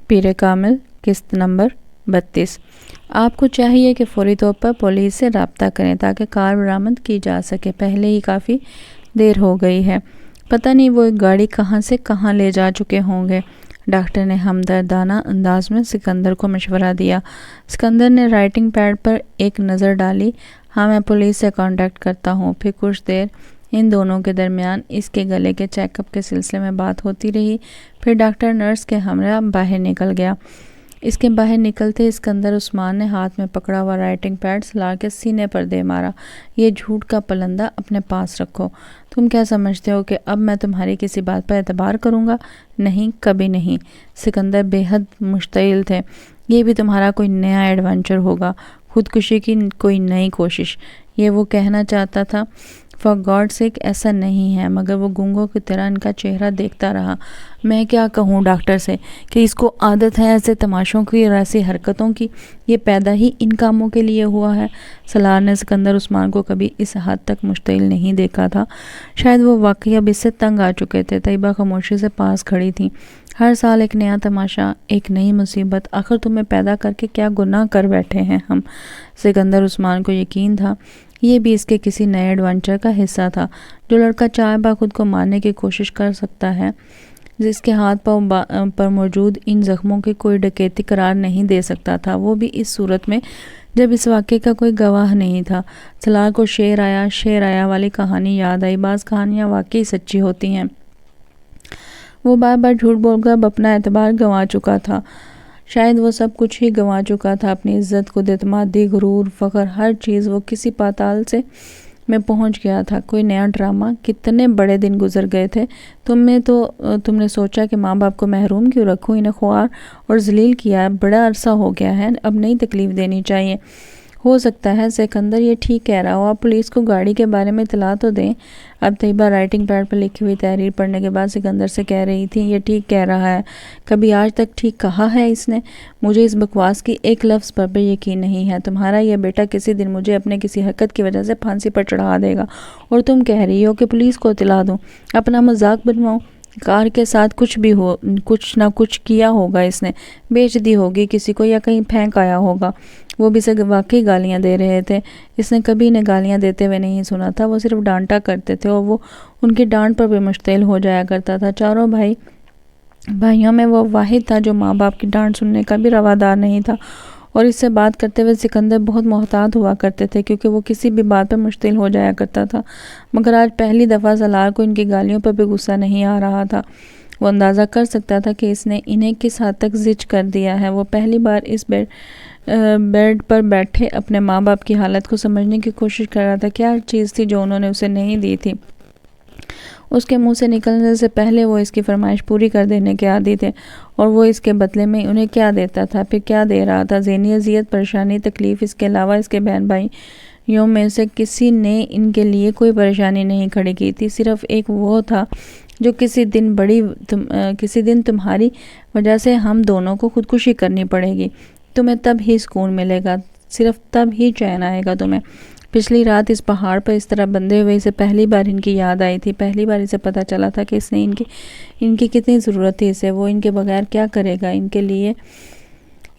پیر کامل قسط نمبر 32۔ آپ کو چاہیے کہ فوری طور پر پولیس سے رابطہ کریں تاکہ کار برآمد کی جا سکے۔ پہلے ہی کافی دیر ہو گئی ہے۔ پتہ نہیں وہ ایک گاڑی کہاں سے کہاں لے جا چکے ہوں گے۔ ڈاکٹر نے ہمدردانہ انداز میں سکندر کو مشورہ دیا۔ سکندر نے رائٹنگ پیڈ پر ایک نظر ڈالی۔ ہاں، میں پولیس سے کانٹیکٹ کرتا ہوں۔ پھر کچھ دیر ان دونوں کے درمیان اس کے گلے کے چیک اپ کے سلسلے میں بات ہوتی رہی۔ پھر ڈاکٹر نرس کے ہمراہ باہر نکل گیا۔ اس کے باہر نکلتے اسکندر عثمان نے ہاتھ میں پکڑا ہوا رائٹنگ پیڈ سلار کے سینے پر دے مارا۔ یہ جھوٹ کا پلندہ اپنے پاس رکھو۔ تم کیا سمجھتے ہو کہ اب میں تمہاری کسی بات پر اعتبار کروں گا؟ نہیں، کبھی نہیں۔ سکندر بے حد مشتعل تھے۔ یہ بھی تمہارا کوئی نیا ایڈونچر ہوگا، خودکشی کی کوئی نئی کوشش۔ یہ وہ کہنا چاہتا تھا۔ فار گاڈ سیک ایسا نہیں ہے، مگر وہ گونگوں کی طرح ان کا چہرہ دیکھتا رہا۔ میں کیا کہوں ڈاکٹر سے کہ اس کو عادت ہے ایسے تماشوں کی اور ایسی حرکتوں کی؟ یہ پیدا ہی ان کاموں کے لیے ہوا ہے۔ سلار نے سکندر عثمان کو کبھی اس حد تک مشتعل نہیں دیکھا تھا۔ شاید وہ واقعی اب اس سے تنگ آ چکے تھے۔ طیبہ خاموشی سے پاس کھڑی تھی۔ ہر سال ایک نیا تماشا، ایک نئی مصیبت۔ آخر تمہیں پیدا کر کے کیا گناہ کر بیٹھے ہیں ہم؟ سکندر عثمان کو یقین تھا یہ بھی اس کے کسی نئے ایڈونچر کا حصہ تھا۔ جو لڑکا چاہے با خود کو مارنے کی کوشش کر سکتا ہے، جس کے ہاتھ پاؤں پر موجود ان زخموں کی کوئی ڈکیتی قرار نہیں دے سکتا تھا، وہ بھی اس صورت میں جب اس واقعے کا کوئی گواہ نہیں تھا۔ سلار کو شیر آیا والی کہانی یاد آئی۔ بعض کہانیاں واقعی سچی ہوتی ہیں۔ وہ بار بار جھوٹ بول کر اب اپنا اعتبار گنوا چکا تھا۔ شاید وہ سب کچھ ہی گنوا چکا تھا، اپنی عزت، خود اعتمادی، غرور، فخر، ہر چیز۔ وہ کسی پاتال میں پہنچ گیا تھا۔ کوئی نیا ڈرامہ۔ کتنے بڑے دن گزر گئے تھے۔ تم نے سوچا کہ ماں باپ کو محروم کیوں رکھوں، انہیں خوار اور ذلیل کیا ہے، بڑا عرصہ ہو گیا ہے، اب نہیں تکلیف دینی چاہیے۔ ہو سکتا ہے سکندر یہ ٹھیک کہہ رہا ہو، آپ پولیس کو گاڑی کے بارے میں اطلاع تو دیں۔ اب طیبہ رائٹنگ پیڈ پر لکھی ہوئی تحریر پڑھنے کے بعد سکندر سے کہہ رہی تھی، یہ ٹھیک کہہ رہا ہے۔ کبھی آج تک ٹھیک کہا ہے اس نے؟ مجھے اس بکواس کی ایک لفظ پر بھی یقین نہیں ہے۔ تمہارا یہ بیٹا کسی دن مجھے اپنے کسی حرکت کی وجہ سے پھانسی پر چڑھا دے گا اور تم کہہ رہی ہو کہ پولیس کو اطلاع دوں، اپنا مذاق بنواؤں۔ کار کے ساتھ کچھ نہ کچھ کیا ہوگا اس نے، بیچ دی ہوگی کسی کو یا کہیں پھینک آیا ہوگا۔ وہ بھی اسے واقعی گالیاں دے رہے تھے۔ اس نے کبھی انہیں گالیاں دیتے ہوئے نہیں سنا تھا، وہ صرف ڈانٹا کرتے تھے اور وہ ان کی ڈانٹ پر بھی مشتعل ہو جایا کرتا تھا۔ چاروں بھائیوں میں وہ واحد تھا جو ماں باپ کی ڈانٹ سننے کا بھی روادار نہیں تھا، اور اس سے بات کرتے ہوئے سکندر بہت محتاط ہوا کرتے تھے کیونکہ وہ کسی بھی بات پر مشتعل ہو جایا کرتا تھا۔ مگر آج پہلی دفعہ سلار کو ان کی گالیوں پر بھی غصہ نہیں آ رہا تھا۔ وہ اندازہ کر سکتا تھا کہ اس نے انہیں کس حد تک زج کر دیا ہے۔ وہ پہلی بار اس بیڈ پر بیٹھے اپنے ماں باپ کی حالت کو سمجھنے کی کوشش کر رہا تھا۔ کیا چیز تھی جو انہوں نے اسے نہیں دی تھی؟ اس کے منہ سے نکلنے سے پہلے وہ اس کی فرمائش پوری کر دینے کے عادی تھے، اور وہ اس کے بدلے میں انہیں کیا دیتا تھا، پھر کیا دے رہا تھا؟ ذہنی اذیت، پریشانی، تکلیف۔ اس کے علاوہ اس کے بہن بھائیوں میں سے کسی نے ان کے لیے کوئی پریشانی نہیں کھڑی کی تھی۔ صرف ایک وہ تھا جو کسی دن تمہاری وجہ سے ہم دونوں کو خودکشی کرنی پڑے گی۔ تمہیں تب ہی سکون ملے گا، صرف تب ہی چین آئے گا تمہیں۔ پچھلی رات اس پہاڑ پر اس طرح بندھے ہوئے اسے پہلی بار ان کی یاد آئی تھی۔ پہلی بار اسے پتہ چلا تھا کہ ان کی کتنی ضرورت تھی اسے۔ وہ ان کے بغیر کیا کرے گا؟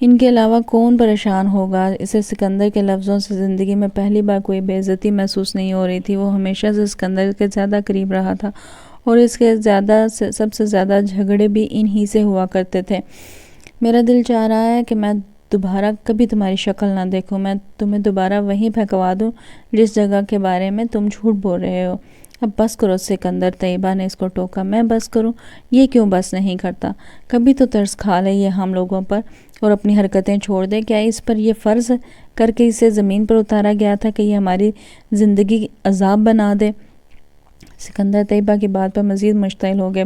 ان کے علاوہ کون پریشان ہوگا؟ اسے سکندر کے لفظوں سے زندگی میں پہلی بار کوئی بے عزتی محسوس نہیں ہو رہی تھی۔ وہ ہمیشہ سے سکندر کے زیادہ قریب رہا تھا اور اس کے سب سے زیادہ جھگڑے بھی انہی سے ہوا کرتے تھے۔ میرا دل چاہ رہا ہے کہ میں دوبارہ کبھی تمہاری شکل نہ دیکھوں، میں تمہیں دوبارہ وہیں پھینکوا دوں جس جگہ کے بارے میں تم جھوٹ بول رہے ہو۔ اب بس کرو سکندر، طیبہ نے اس کو ٹوکا۔ میں بس کروں؟ یہ کیوں بس نہیں کرتا؟ کبھی تو ترس کھا لے یہ ہم لوگوں پر اور اپنی حرکتیں چھوڑ دے۔ کیا اس پر یہ فرض کر کے اسے زمین پر اتارا گیا تھا کہ یہ ہماری زندگی عذاب بنا دے؟ سکندر طیبہ کی بات پر مزید مشتعل ہو گیا۔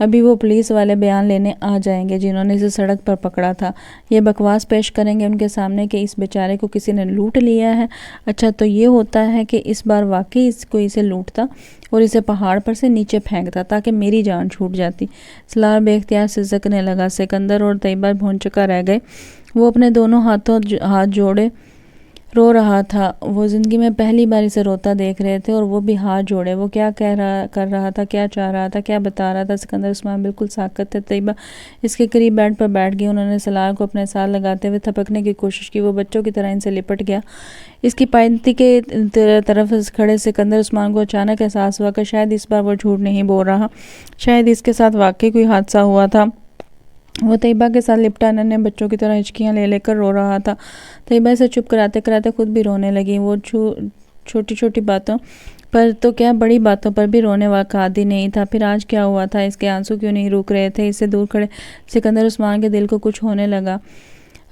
ابھی وہ پولیس والے بیان لینے آ جائیں گے جنہوں نے اسے سڑک پر پکڑا تھا۔ یہ بکواس پیش کریں گے ان کے سامنے کہ اس بیچارے کو کسی نے لوٹ لیا ہے۔ اچھا تو یہ ہوتا ہے کہ اس بار واقعی کوئی اسے لوٹتا اور اسے پہاڑ پر سے نیچے پھینکتا تاکہ میری جان چھوٹ جاتی۔ سلار بے اختیار سسکنے لگا۔ سکندر اور طیبہ بھونچکا رہ گئے۔ وہ اپنے دونوں ہاتھ جوڑے رو رہا تھا۔ وہ زندگی میں پہلی بار اسے روتا دیکھ رہے تھے اور وہ بھی ہاتھ جوڑے۔ وہ کیا کر رہا تھا، کیا چاہ رہا تھا، کیا بتا رہا تھا؟ سکندر عثمان بالکل ساکت تھے۔ طیبہ اس کے قریب بیڈ پر بیٹھ گئی۔ انہوں نے سلار کو اپنے ساتھ لگاتے ہوئے تھپکنے کی کوشش کی۔ وہ بچوں کی طرح ان سے لپٹ گیا۔ اس کی پائنتی کے طرف کھڑے سکندر عثمان کو اچانک احساس ہوا کہ شاید اس بار وہ جھوٹ نہیں بول رہا، شاید اس کے ساتھ واقعی کوئی حادثہ ہوا تھا۔ وہ طیبہ کے ساتھ لپٹا ننھے بچوں کی طرح ہچکیاں لے لے کر رو رہا تھا۔ طیبہ اسے چپ کراتے کراتے خود بھی رونے لگی۔ وہ چھوٹی چھوٹی باتوں پر تو کیا، بڑی باتوں پر بھی رونے کا عادی نہیں تھا۔ پھر آج کیا ہوا تھا؟ اس کے آنسو کیوں نہیں رک رہے تھے؟ اس سے دور کھڑے سکندر عثمان کے دل کو کچھ ہونے لگا۔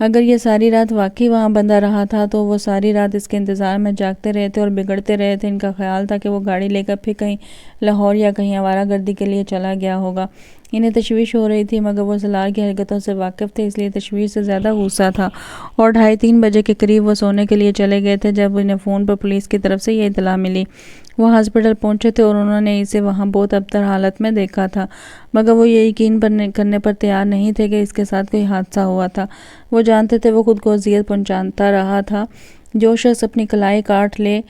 اگر یہ ساری رات واقعی وہاں بندہ رہا تھا تو وہ ساری رات اس کے انتظار میں جاگتے رہے تھے اور بگڑتے رہے تھے۔ ان کا خیال تھا کہ وہ گاڑی لے کر پھر کہیں لاہور یا کہیں آوارہ گردی کے لیے چلا گیا ہوگا۔ انہیں تشویش ہو رہی تھی، مگر وہ سلار کی حرکتوں سے واقف تھے، اس لیے تشویش سے زیادہ غصہ تھا۔ اور 2:30 بجے کے قریب وہ سونے کے لیے چلے گئے تھے جب انہیں فون پر پولیس کی طرف سے یہ اطلاع ملی۔ وہ ہسپتال پہنچے تھے اور انہوں نے اسے وہاں بہت ابتر حالت میں دیکھا تھا، مگر وہ یہ یقین کرنے پر تیار نہیں تھے کہ اس کے ساتھ کوئی حادثہ ہوا تھا۔ وہ جانتے تھے وہ خود کو اذیت پہنچاتا رہا تھا۔ جو شخص اپنی کلائی کاٹ لے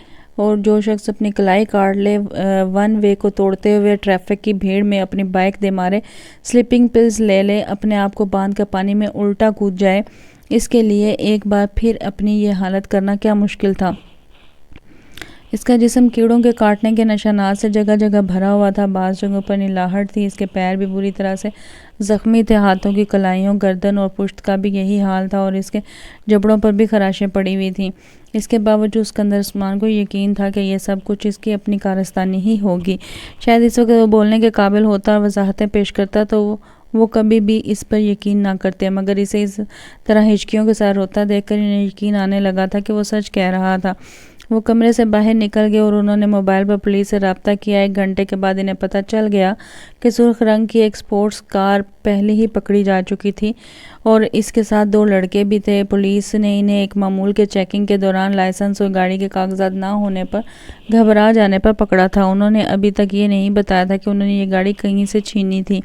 ون وے کو توڑتے ہوئے ٹریفک کی بھیڑ میں اپنی بائک دے مارے، سلیپنگ پلز لے لے، اپنے آپ کو باندھ کر پانی میں الٹا کود جائے، اس کے لیے ایک بار پھر اپنی یہ حالت کرنا کیا مشکل تھا۔ اس کا جسم کیڑوں کے کاٹنے کے نشانات سے جگہ جگہ بھرا ہوا تھا۔ بعض جگہوں پر نلاہٹ تھی۔ اس کے پیر بھی بری طرح سے زخمی تھے۔ ہاتھوں کی کلائیوں، گردن اور پشت کا بھی یہی حال تھا اور اس کے جبڑوں پر بھی خراشیں پڑی ہوئی تھیں۔ اس کے باوجود سکندر عثمان کو یقین تھا کہ یہ سب کچھ اس کی اپنی کارستانی ہی ہوگی۔ شاید اس وقت وہ بولنے کے قابل ہوتا اور وضاحتیں پیش کرتا تو وہ کبھی بھی اس پر یقین نہ کرتے، مگر اسے اس طرح ہچکیوں کے ساتھ روتا دیکھ کر انہیں یقین آنے لگا تھا کہ وہ سچ کہہ رہا تھا۔ وہ کمرے سے باہر نکل گئے اور انہوں نے موبائل پر پولیس سے رابطہ کیا۔ 1 گھنٹے کے بعد انہیں پتہ چل گیا کہ سرخ رنگ کی ایک سپورٹس کار پہلے ہی پکڑی جا چکی تھی اور اس کے ساتھ 2 لڑکے بھی تھے۔ پولیس نے انہیں ایک معمول کے چیکنگ کے دوران لائسنس اور گاڑی کے کاغذات نہ ہونے پر گھبرا جانے پر پکڑا تھا۔ انہوں نے ابھی تک یہ نہیں بتایا تھا کہ انہوں نے یہ گاڑی کہیں سے چھینی تھی۔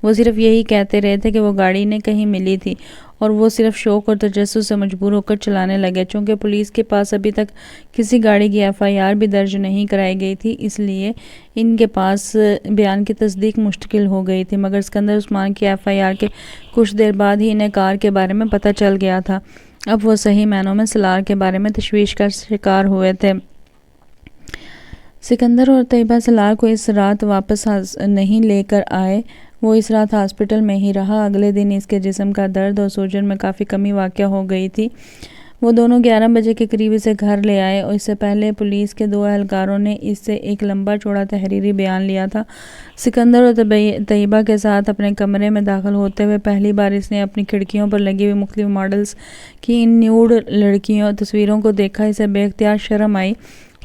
وہ صرف یہی کہتے رہے تھے کہ وہ گاڑی نے کہیں ملی تھی اور وہ صرف شوق اور تجسس سے مجبور ہو کر چلانے لگے۔ چونکہ پولیس کے پاس ابھی تک کسی گاڑی کی FIR بھی درج نہیں کرائی گئی تھی، اس لیے ان کے پاس بیان کی تصدیق مشکل ہو گئی تھی، مگر سکندر عثمان کی FIR کے کچھ دیر بعد ہی انہیں کار کے بارے میں پتہ چل گیا تھا۔ اب وہ صحیح معنوں میں سلار کے بارے میں تشویش کا شکار ہوئے تھے۔ سکندر اور طیبہ سلار کو اس رات واپس نہیں لے کر آئے۔ وہ اس رات ہاسپٹل میں ہی رہا۔ اگلے دن اس کے جسم کا درد اور سوجن میں کافی کمی واقع ہو گئی تھی۔ وہ دونوں 11 بجے کے قریب اسے گھر لے آئے اور اس سے پہلے پولیس کے 2 اہلکاروں نے اس سے ایک لمبا چوڑا تحریری بیان لیا تھا۔ سکندر اور طیبہ کے ساتھ اپنے کمرے میں داخل ہوتے ہوئے پہلی بار اس نے اپنی کھڑکیوں پر لگی ہوئی مختلف ماڈلز کی ان نیوڈ تصویروں کو دیکھا۔ اسے بے اختیار شرم آئی۔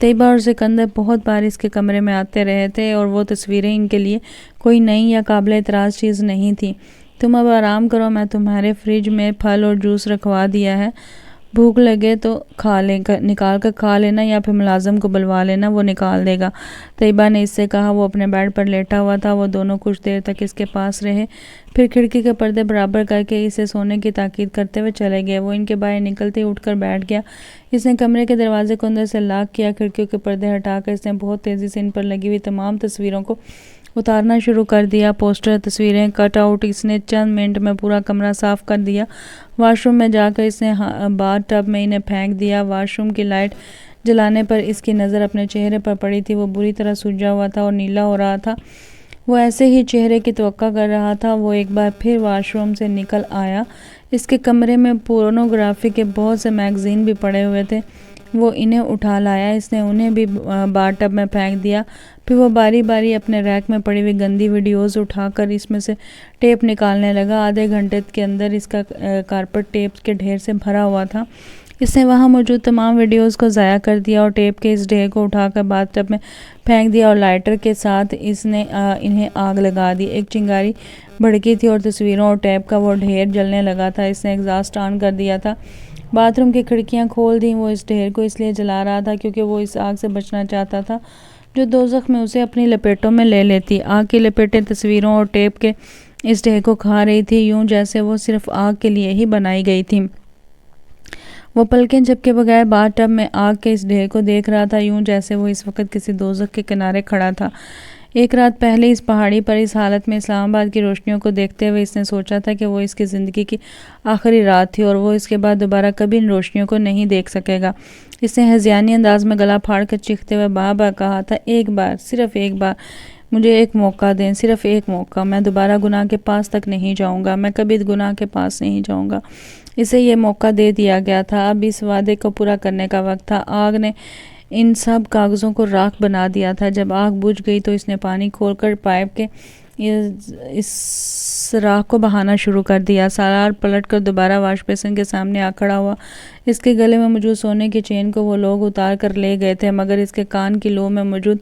طیبہ اور سکندر بہت بار اس کے کمرے میں آتے رہے تھے اور وہ تصویریں ان کے لیے کوئی نئی یا قابل اعتراض چیز نہیں تھی۔ تم اب آرام کرو، میں تمہارے فریج میں پھل اور جوس رکھوا دیا ہے، بھوک لگے تو نکال کر کھا لینا یا پھر ملازم کو بلوا لینا، وہ نکال دے گا، طیبہ نے اس سے کہا۔ وہ اپنے بیڈ پر لیٹا ہوا تھا۔ وہ دونوں کچھ دیر تک اس کے پاس رہے، پھر کھڑکی کے پردے برابر کر کے اسے سونے کی تاکید کرتے ہوئے چلے گئے۔ وہ ان کے باہر نکلتے ہی اٹھ کر بیٹھ گیا۔ اس نے کمرے کے دروازے کو اندر سے لاک کیا۔ کھڑکیوں کے پردے ہٹا کر اس نے بہت تیزی سے ان پر لگی ہوئی تمام تصویروں کو اتارنا شروع کر دیا۔ پوسٹر، تصویریں، کٹ آؤٹ، اس نے چند منٹ میں پورا کمرہ صاف کر دیا۔ واش روم میں جا کر اس نے باتھ ٹب میں انہیں پھینک دیا۔ واش روم کی لائٹ جلانے پر اس کی نظر اپنے چہرے پر پڑی تھی۔ وہ بری طرح سوجا ہوا تھا اور نیلا ہو رہا تھا۔ وہ ایسے ہی چہرے کی توقع کر رہا تھا۔ وہ ایک بار پھر واش روم سے نکل آیا۔ اس کے کمرے میں پورنوگرافی کے بہت سے میگزین بھی پڑے ہوئے تھے۔ وہ انہیں اٹھا لایا۔ اس نے انہیں بھی باتھ ٹب میں پھینک دیا۔ پھر وہ باری باری اپنے ریک میں پڑی ہوئی گندی ویڈیوز اٹھا کر اس میں سے ٹیپ نکالنے لگا۔ آدھے گھنٹے کے اندر اس کا کارپٹ ٹیپ کے ڈھیر سے بھرا ہوا تھا۔ اس نے وہاں موجود تمام ویڈیوز کو ضائع کر دیا اور ٹیپ کے اس ڈھیر کو اٹھا کر باتھ ٹب میں پھینک دیا اور لائٹر کے ساتھ اس نے انہیں آگ لگا دی۔ ایک چنگاری بھڑکی تھی اور تصویروں اور ٹیپ کا وہ ڈھیر جلنے لگا تھا۔ اس نے ایگزاسٹ آن کر دیا تھا، باتھ روم کی کھڑکیاں کھول دیں۔ وہ اس ڈھیر کو اس لیے جلا رہا تھا کیونکہ وہ اس آگ سے بچنا چاہتا تھا جو دوزخ میں اسے اپنی لپیٹوں میں لے لیتی۔ آگ کی لپیٹیں تصویروں اور ٹیپ کے اس ڈھیر کو کھا رہی تھی، یوں جیسے وہ صرف آگ کے لیے ہی بنائی گئی تھی۔ وہ پلکیں جھپکے بغیر باتھ ٹب میں آگ کے اس ڈھیر کو دیکھ رہا تھا، یوں جیسے وہ اس وقت کسی دوزخ کے کنارے کھڑا تھا۔ ایک رات پہلے اس پہاڑی پر اس حالت میں اسلام آباد کی روشنیوں کو دیکھتے ہوئے اس نے سوچا تھا کہ وہ اس کی زندگی کی آخری رات تھی اور وہ اس کے بعد دوبارہ کبھی ان روشنیوں کو نہیں دیکھ سکے گا۔ اس نے ہذیانی انداز میں گلا پھاڑ کر چیختے ہوئے بار بار کہا تھا، ایک بار، صرف ایک بار مجھے ایک موقع دیں، صرف ایک موقع، میں دوبارہ گناہ کے پاس تک نہیں جاؤں گا، میں کبھی گناہ کے پاس نہیں جاؤں گا۔ اسے یہ موقع دے دیا گیا تھا، اب اس وعدے کو پورا کرنے کا وقت تھا۔ آگ نے ان سب کاغذوں کو راکھ بنا دیا تھا۔ جب آگ بجھ گئی تو اس نے پانی کھول کر پائپ کے اس راکھ کو بہانا شروع کر دیا۔ سالار پلٹ کر دوبارہ واش بیسن کے سامنے آ کھڑا ہوا۔ اس کے گلے میں موجود سونے کی چین کو وہ لوگ اتار کر لے گئے تھے، مگر اس کے کان کی لو میں موجود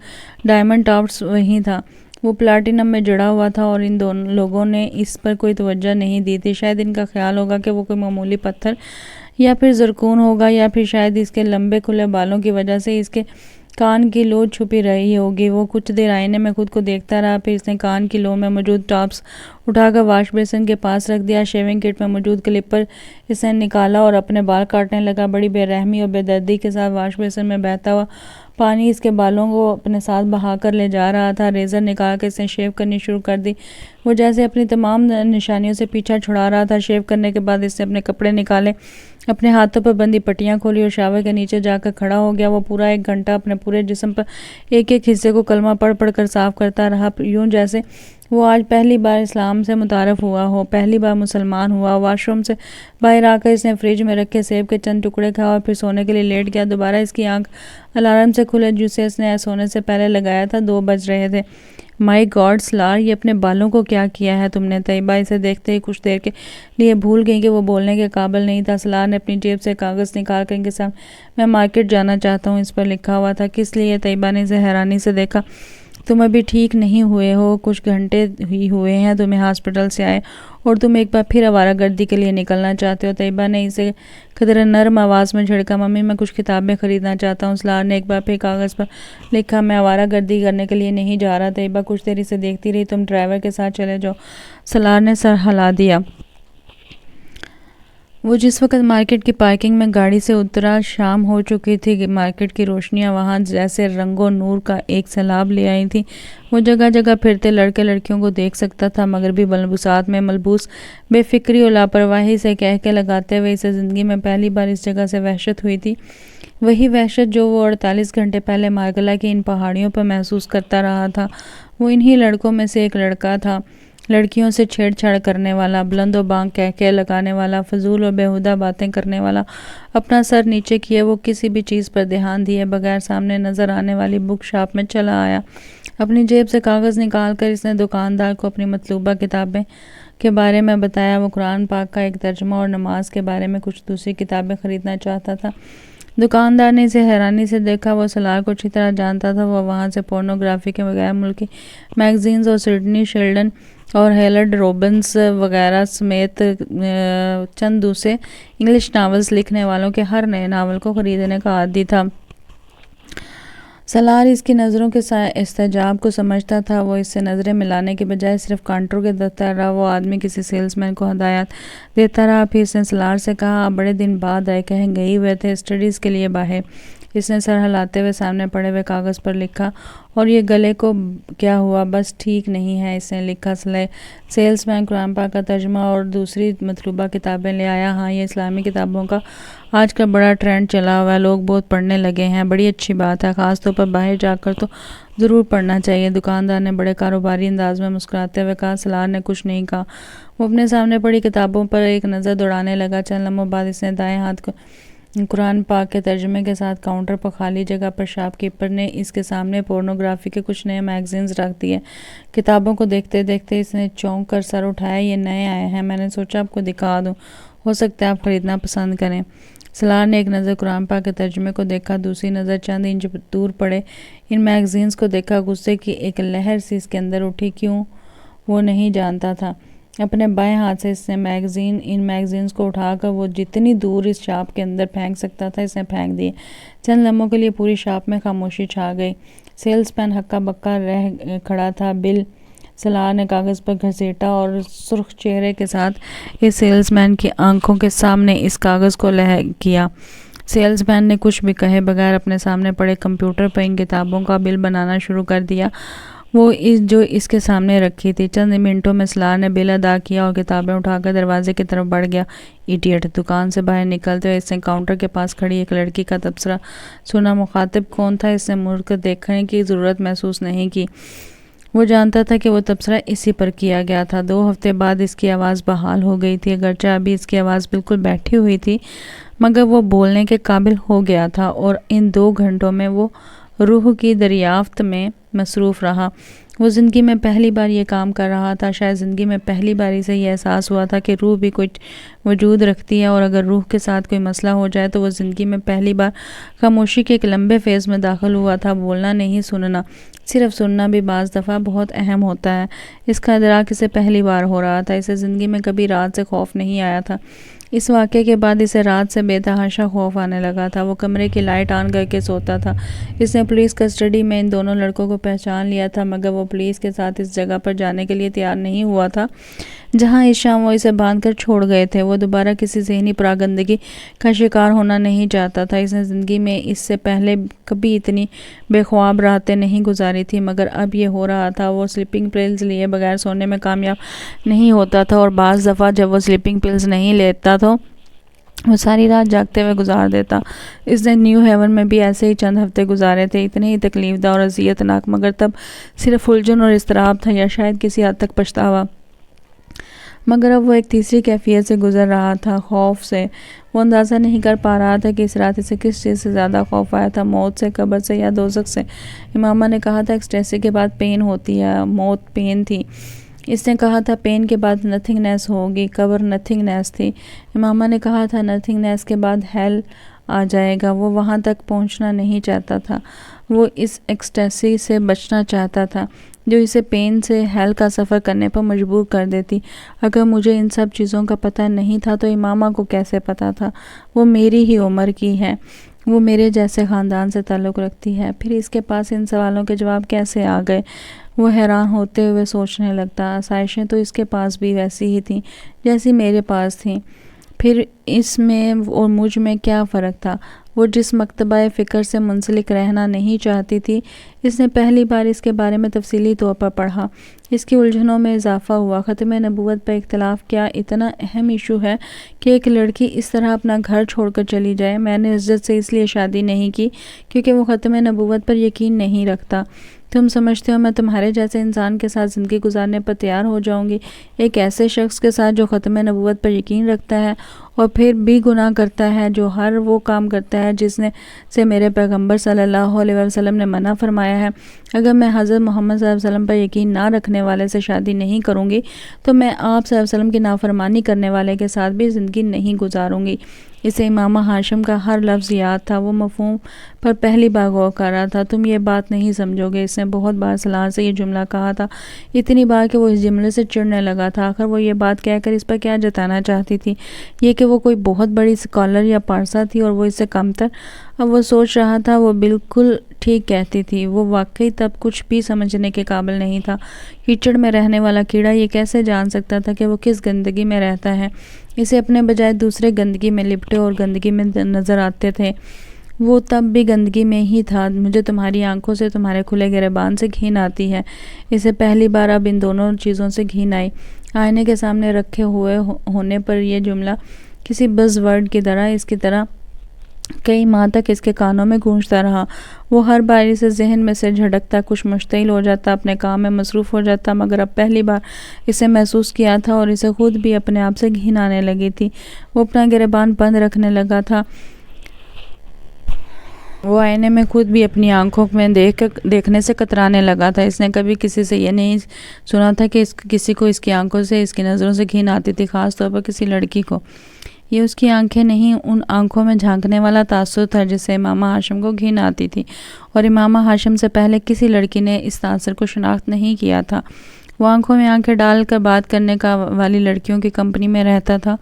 ڈائمنڈ ٹاپس وہیں تھا۔ وہ پلاٹینم میں جڑا ہوا تھا اور ان دونوں لوگوں نے اس پر کوئی توجہ نہیں دی تھی۔ شاید ان کا خیال ہوگا کہ وہ کوئی معمولی پتھر یا پھر زرکون ہوگا، یا پھر شاید اس کے لمبے کھلے بالوں کی وجہ سے اس کے کان کی لو چھپی رہی ہوگی۔ وہ کچھ دیر آئینے میں خود کو دیکھتا رہا، پھر اس نے کان کی لو میں موجود ٹاپس اٹھا کر واش بیسن کے پاس رکھ دیا۔ شیونگ کٹ میں موجود کلپر اس نے نکالا اور اپنے بال کاٹنے لگا۔ بڑی بے رحمی اور بے دردی کے ساتھ واش بیسن میں بہتا ہوا پانی اس کے بالوں کو اپنے ساتھ بہا کر لے جا رہا تھا۔ ریزر نکال کر اس نے شیو کرنی شروع کر دی۔ وہ جیسے اپنی تمام نشانیوں سے پیچھا چھڑا رہا تھا۔ شیو کرنے کے بعد اس نے اپنے کپڑے نکالے، اپنے ہاتھوں پر بندھی پٹیاں کھولی اور شاور کے نیچے جا کر کھڑا ہو گیا۔ وہ پورا 1 گھنٹہ اپنے پورے جسم پر ایک ایک حصے کو کلمہ پڑھ پڑھ کر صاف کرتا رہا، یوں جیسے وہ آج پہلی بار اسلام سے متعارف ہوا ہو، پہلی بار مسلمان ہوا۔ واش روم سے باہر آ کر اس نے فریج میں رکھے سیب کے چند ٹکڑے کھائے اور پھر سونے کے لیے لیٹ گیا۔ دوبارہ اس کی آنکھ الارم سے کھلے جسے اس نے سونے سے پہلے لگایا تھا۔ 2 بج رہے تھے۔ مائی گاڈ سالار، یہ اپنے بالوں کو کیا کیا ہے تم نے؟ طیبہ اسے دیکھتے ہی کچھ دیر کے لیے بھول گئی کہ وہ بولنے کے قابل نہیں تھا۔ سالار نے اپنی جیب سے کاغذ نکال کر ان کے سامنے، میں مارکیٹ جانا چاہتا ہوں، اس پر لکھا ہوا تھا۔ کس لیے؟ طیبہ نے اسے حیرانی سے دیکھا۔ تم ابھی ٹھیک نہیں ہوئے ہو، کچھ گھنٹے ہی ہوئے ہیں تمہیں ہاسپٹل سے آئے اور تم ایک بار پھر آوارہ گردی کے لیے نکلنا چاہتے ہو۔ طیبہ نے اسے قدرے نرم آواز میں جھڑکا، ممی میں کچھ کتابیں خریدنا چاہتا ہوں۔ سالار نے ایک بار پھر کاغذ پر لکھا، میں آوارہ گردی کرنے کے لیے نہیں جا رہا۔ طیبہ کچھ دیر اسے دیکھتی رہی۔ تم ڈرائیور کے ساتھ چلے جاؤ، سالار نے سر ہلا دیا۔ وہ جس وقت مارکیٹ کی پارکنگ میں گاڑی سے اترا شام ہو چکی تھی۔ مارکیٹ کی روشنیاں وہاں جیسے رنگ و نور کا ایک سیلاب لے آئی تھیں۔ وہ جگہ جگہ پھرتے لڑکے لڑکیوں کو دیکھ سکتا تھا، مغربی ملبوسات میں ملبوس بے فکری اور لاپرواہی سے کہکے لگاتے ہوئے۔ اسے زندگی میں پہلی بار اس جگہ سے وحشت ہوئی تھی، وہی وحشت جو وہ 48 گھنٹے پہلے مارگلہ کی ان پہاڑیوں پر محسوس کرتا رہا تھا۔ وہ انہی لڑکوں میں سے ایک لڑکا تھا، لڑکیوں سے چھیڑ چھاڑ کرنے والا، بلند و بانگ کہکے لگانے والا، فضول اور بیہودہ باتیں کرنے والا۔ اپنا سر نیچے کیے وہ کسی بھی چیز پر دھیان دیے بغیر سامنے نظر آنے والی بک شاپ میں چلا آیا۔ اپنی جیب سے کاغذ نکال کر اس نے دکاندار کو اپنی مطلوبہ کتابیں کے بارے میں بتایا۔ وہ قرآن پاک کا ایک ترجمہ اور نماز کے بارے میں کچھ دوسری کتابیں خریدنا چاہتا تھا۔ دکاندار نے اسے حیرانی سے دیکھا۔ وہ سالار کو اچھی طرح جانتا تھا۔ وہ وہاں سے پورنوگرافی کے غیر ملکی میگزینز اور سڈنی شیلڈن اور ہیلڈ روبنس وغیرہ سمیت چند دوسرے انگلش ناولز لکھنے والوں کے ہر نئے ناول کو خریدنے کا عادی تھا۔ سالار اس کی نظروں کے استحجاب کو سمجھتا تھا۔ وہ اس سے نظریں ملانے کے بجائے صرف کانٹروں کے دفتر رہا۔ وہ آدمی کسی سیلز مین کو ہدایات دیتا رہا۔ پھر اس نے سالار سے کہا، آپ بڑے دن بعد آئے، کہیں گئے ہوئے تھے اسٹڈیز کے لیے باہر؟ اس نے سر ہلاتے ہوئے سامنے پڑے ہوئے کاغذ پر لکھا، اور یہ گلے کو کیا ہوا؟ بس ٹھیک نہیں ہے۔ اس نے لکھا، سیلز مین قرآن پاک کا ترجمہ اور دوسری مطلوبہ کتابیں لے آیا۔ ہاں، یہ اسلامی کتابوں کا آج کل بڑا ٹرینڈ چلا ہوا ہے، لوگ بہت پڑھنے لگے ہیں، بڑی اچھی بات ہے، خاص طور پر باہر جا کر تو ضرور پڑھنا چاہیے۔ دکاندار نے بڑے کاروباری انداز میں مسکراتے ہوئے کہا۔ سالار نے کچھ نہیں کہا، وہ اپنے سامنے پڑی کتابوں پر ایک نظر دوڑانے لگا۔ چند لمحوں بعد اس نے دائیں ہاتھ کو قرآن پاک کے ترجمے کے ساتھ کاؤنٹر پر خالی جگہ پر شاپ کیپر نے اس کے سامنے پورنوگرافی کے کچھ نئے میگزینز رکھ دیے۔ کتابوں کو دیکھتے دیکھتے اس نے چونک کر سر اٹھایا، یہ نئے آئے ہیں، میں نے سوچا آپ کو دکھا دوں، ہو سکتا ہے آپ خریدنا پسند کریں۔ سالار نے ایک نظر قرآن پاک کے ترجمے کو دیکھا، دوسری نظر چند انچ دور پڑے ان میگزینز کو دیکھا۔ غصے کی ایک لہر سی اس کے اندر اٹھی، کیوں وہ نہیں جانتا تھا۔ اپنے بائیں ہاتھ سے اس نے ان میگزینز کو اٹھا کر وہ جتنی دور اس شاپ کے اندر پھینک سکتا تھا اس نے پھینک دیے۔ چند لمحوں کے لیے پوری شاپ میں خاموشی چھا گئی۔ سیلز مین ہکا بکا رہ کھڑا تھا۔ بل سلار نے کاغذ پر گھسیٹا اور سرخ چہرے کے ساتھ اس سیلز مین کی آنکھوں کے سامنے اس کاغذ کو لہہ کیا۔ سیلز مین نے کچھ بھی کہے بغیر اپنے سامنے پڑے کمپیوٹر پر ان کتابوں کا بل بنانا شروع کر دیا، وہ جو اس کے سامنے رکھی تھی۔ چند منٹوں میں سلار نے بل ادا کیا اور کتابیں اٹھا کر دروازے کی طرف بڑھ گیا۔ ایڈیٹ! دکان سے باہر نکلتے ہوئے اس نے کاؤنٹر کے پاس کھڑی ایک لڑکی کا تبصرہ سنا۔ مخاطب کون تھا اس نے مڑ کر دیکھنے کی ضرورت محسوس نہیں کی۔ وہ جانتا تھا کہ وہ تبصرہ اسی پر کیا گیا تھا۔ 2 ہفتے بعد اس کی آواز بحال ہو گئی تھی، اگرچہ ابھی اس کی آواز بالکل بیٹھی ہوئی تھی، مگر وہ بولنے کے قابل ہو گیا تھا، اور ان 2 گھنٹوں میں وہ روح کی دریافت میں مصروف رہا۔ وہ زندگی میں پہلی بار یہ کام کر رہا تھا، شاید زندگی میں پہلی بار اسے یہ احساس ہوا تھا کہ روح بھی کچھ وجود رکھتی ہے، اور اگر روح کے ساتھ کوئی مسئلہ ہو جائے تو وہ زندگی میں پہلی بار خاموشی کے ایک لمبے فیز میں داخل ہوا تھا۔ بولنا نہیں، سننا، صرف سننا بھی بعض دفعہ بہت اہم ہوتا ہے۔ اس کا ادراک اسے پہلی بار ہو رہا تھا۔ اسے زندگی میں کبھی رات سے خوف نہیں آیا تھا۔ اس واقعے کے بعد اسے رات سے بے تحاشا خوف آنے لگا تھا۔ وہ کمرے کی لائٹ آن کر کے سوتا تھا۔ اس نے پولیس کسٹڈی میں ان دونوں لڑکوں کو پہچان لیا تھا، مگر وہ پولیس کے ساتھ اس جگہ پر جانے کے لیے تیار نہیں ہوا تھا جہاں اس شام وہ اسے باندھ کر چھوڑ گئے تھے۔ وہ دوبارہ کسی ذہنی پراگندگی کا شکار ہونا نہیں چاہتا تھا۔ اس نے زندگی میں اس سے پہلے کبھی اتنی بے خواب راتیں نہیں گزاری تھی، مگر اب یہ ہو رہا تھا۔ وہ سلیپنگ پلز لیے بغیر سونے میں کامیاب نہیں ہوتا تھا، اور بعض دفعہ جب وہ سلیپنگ پلز نہیں لیتا تو وہ ساری رات جاگتے ہوئے گزار دیتا۔ اس نے نیو ہیون میں بھی ایسے ہی چند ہفتے گزارے تھے، اتنے ہی تکلیف دہ اور اذیت ناک، مگر تب صرف الجھن اور اضطراب تھا، یا شاید کسی حد تک پچھتاوا۔ مگر اب وہ ایک تیسری کیفیت سے گزر رہا تھا، خوف سے۔ وہ اندازہ نہیں کر پا رہا تھا کہ اس رات اسے کس چیز سے زیادہ خوف آیا تھا، موت سے، قبر سے، یا دوزخ سے۔ امامہ نے کہا تھا ایکسٹیسی کے بعد پین ہوتی ہے، موت پین تھی۔ اس نے کہا تھا پین کے بعد نتھنگنیس ہوگی، قبر نتھنگنیس تھی۔ امامہ نے کہا تھا نتھنگنیس کے بعد ہیل آ جائے گا۔ وہ وہاں تک پہنچنا نہیں چاہتا تھا۔ وہ اس ایکسٹیسی سے بچنا چاہتا تھا جو اسے پین سے ہیل کا سفر کرنے پر مجبور کر دیتی۔ اگر مجھے ان سب چیزوں کا پتہ نہیں تھا تو امامہ کو کیسے پتہ تھا؟ وہ میری ہی عمر کی ہے، وہ میرے جیسے خاندان سے تعلق رکھتی ہے، پھر اس کے پاس ان سوالوں کے جواب کیسے آ گئے؟ وہ حیران ہوتے ہوئے سوچنے لگتا، آسائشیں تو اس کے پاس بھی ویسی ہی تھیں جیسی میرے پاس تھیں، پھر اس میں اور مجھ میں کیا فرق تھا؟ وہ جس مکتبہ فکر سے منسلک رہنا نہیں چاہتی تھی، اس نے پہلی بار اس کے بارے میں تفصیلی طور پر پڑھا۔ اس کی الجھنوں میں اضافہ ہوا۔ ختم نبوت پر اختلاف کیا اتنا اہم ایشو ہے کہ ایک لڑکی اس طرح اپنا گھر چھوڑ کر چلی جائے؟ میں نے عزت سے اس لیے شادی نہیں کی کیونکہ وہ ختم نبوت پر یقین نہیں رکھتا۔ تم سمجھتے ہو میں تمہارے جیسے انسان کے ساتھ زندگی گزارنے پر تیار ہو جاؤں گی؟ ایک ایسے شخص کے ساتھ جو ختم نبوت پر یقین رکھتا ہے اور پھر بھی گناہ کرتا ہے، جو ہر وہ کام کرتا ہے جس سے میرے پیغمبر صلی اللہ علیہ وسلم نے منع فرمایا ہے؟ اگر میں حضرت محمد صلی اللہ علیہ وسلم پر یقین نہ رکھنے والے سے شادی نہیں کروں گی تو میں آپ صلی اللہ علیہ وسلم کی نافرمانی کرنے والے کے ساتھ بھی زندگی نہیں گزاروں گی۔ اسے امامہ ہاشم کا ہر لفظ یاد تھا۔ وہ مفہوم پر پہلی بار غور کر رہا تھا۔ تم یہ بات نہیں سمجھو گے، اس نے بہت بار سلار سے یہ جملہ کہا تھا، اتنی بار کہ وہ اس جملے سے چڑھنے لگا تھا۔ آخر وہ یہ بات کہہ کر اس پر کیا جتانا چاہتی تھی؟ یہ کہ وہ کوئی بہت بڑی اسکالر یا پارسا تھی اور وہ اس سے کم تر؟ اب وہ سوچ رہا تھا وہ بالکل ٹھیک کہتی تھی۔ وہ واقعی تب کچھ بھی سمجھنے کے قابل نہیں تھا۔ کیچڑ میں رہنے والا کیڑا یہ کیسے جان سکتا تھا کہ وہ کس گندگی میں رہتا ہے؟ اسے اپنے بجائے دوسرے گندگی میں لپٹے اور گندگی میں نظر آتے تھے۔ وہ تب بھی گندگی میں ہی تھا۔ مجھے تمہاری آنکھوں سے، تمہارے کھلے گریبان سے گھن آتی ہے۔ اسے پہلی بار اب ان دونوں چیزوں سے گھن آئی۔ آئینے کے سامنے رکھے ہوئے ہونے پر یہ جملہ کسی بز ورڈ کی طرح اس کی طرح کئی ماہ تک اس کے کانوں میں گونجتا رہا۔ وہ ہر بار اسے ذہن میں سے جھٹکتا، کچھ مشتعل ہو جاتا، اپنے کام میں مصروف ہو جاتا، مگر اب پہلی بار اسے محسوس کیا تھا اور اسے خود بھی اپنے آپ سے گھن آنے لگی تھی۔ وہ اپنا گریبان بند رکھنے لگا تھا۔ وہ آئینے میں خود بھی اپنی آنکھوں میں دیکھنے سے کترانے لگا تھا۔ اس نے کبھی کسی سے یہ نہیں سنا تھا کہ کسی کو اس کی آنکھوں سے، اس کی نظروں سے گھن آتی تھی، خاص طور پر کسی لڑکی کو۔ یہ اس کی آنکھیں نہیں، ان آنکھوں میں جھانکنے والا تاثر تھا جس سے امامہ ہاشم کو گھن آتی تھی، اور امامہ ہاشم سے پہلے کسی لڑکی نے اس تاثر کو شناخت نہیں کیا تھا۔ وہ آنکھوں میں آنکھیں ڈال کر بات کرنے والی لڑکیوں کی کمپنی میں رہتا تھا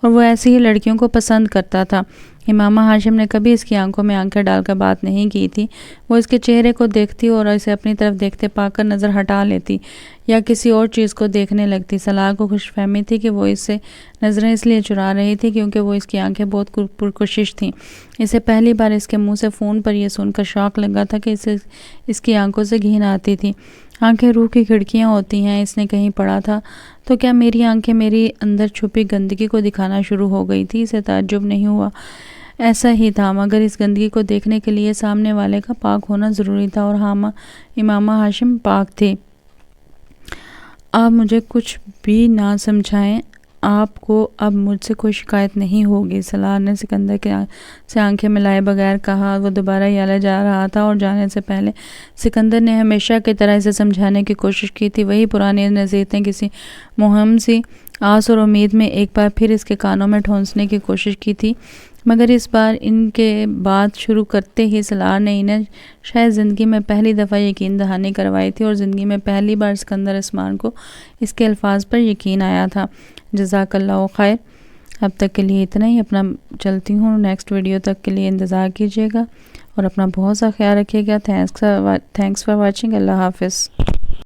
اور وہ ایسی ہی لڑکیوں کو پسند کرتا تھا۔ امامہ ہاشم نے کبھی اس کی آنکھوں میں آنکھیں ڈال کر بات نہیں کی تھی۔ وہ اس کے چہرے کو دیکھتی اور اسے اپنی طرف دیکھتے پا کر نظر ہٹا لیتی یا کسی اور چیز کو دیکھنے لگتی۔ صلاح کو خوش فہمی تھی کہ وہ اس سے نظریں اس لیے چرا رہی تھی کیونکہ وہ اس کی آنکھیں بہت پرکشش تھیں۔ اسے پہلی بار اس کے منہ سے فون پر یہ سن کر شوق لگا تھا کہ اسے اس کی آنکھوں سے گھین آتی تھی۔ آنکھیں روح کی کھڑکیاں ہوتی ہیں، اس نے کہیں پڑھا تھا۔ تو کیا میری آنکھیں میری اندر چھپی گندگی کو دکھانا شروع ہو گئی تھی؟ اسے تعجب نہیں ہوا، ایسا ہی تھا، مگر اس گندگی کو دیکھنے کے لیے سامنے والے کا پاک ہونا ضروری تھا، اور امامہ ہاشم پاک تھی۔ آپ مجھے کچھ بھی نہ سمجھائیں، آپ کو اب مجھ سے کوئی شکایت نہیں ہوگی، صلاح نے سکندر سے آنکھیں ملائے بغیر کہا۔ وہ دوبارہ یالے جا رہا تھا اور جانے سے پہلے سکندر نے ہمیشہ کی طرح اسے سمجھانے کی کوشش کی تھی۔ وہی پرانی نصیحتیں کسی مہم سی آس اور امید میں ایک بار پھر اس کے کانوں میں ٹھونسنے کی کوشش کی تھی، مگر اس بار ان کے بات شروع کرتے ہی صلاح نے انہیں شاید زندگی میں پہلی دفعہ یقین دہانی کروائی تھی، اور زندگی میں پہلی بار سکندر عثمان کو اس کے الفاظ پر یقین آیا تھا۔ جزاک اللہ خیر۔ اب تک کے لیے اتنا ہی، اپنا چلتی ہوں، نیکسٹ ویڈیو تک کے لیے انتظار کیجیے گا اور اپنا بہت سا خیال رکھیے گا۔ Thanks for watching. اللہ حافظ۔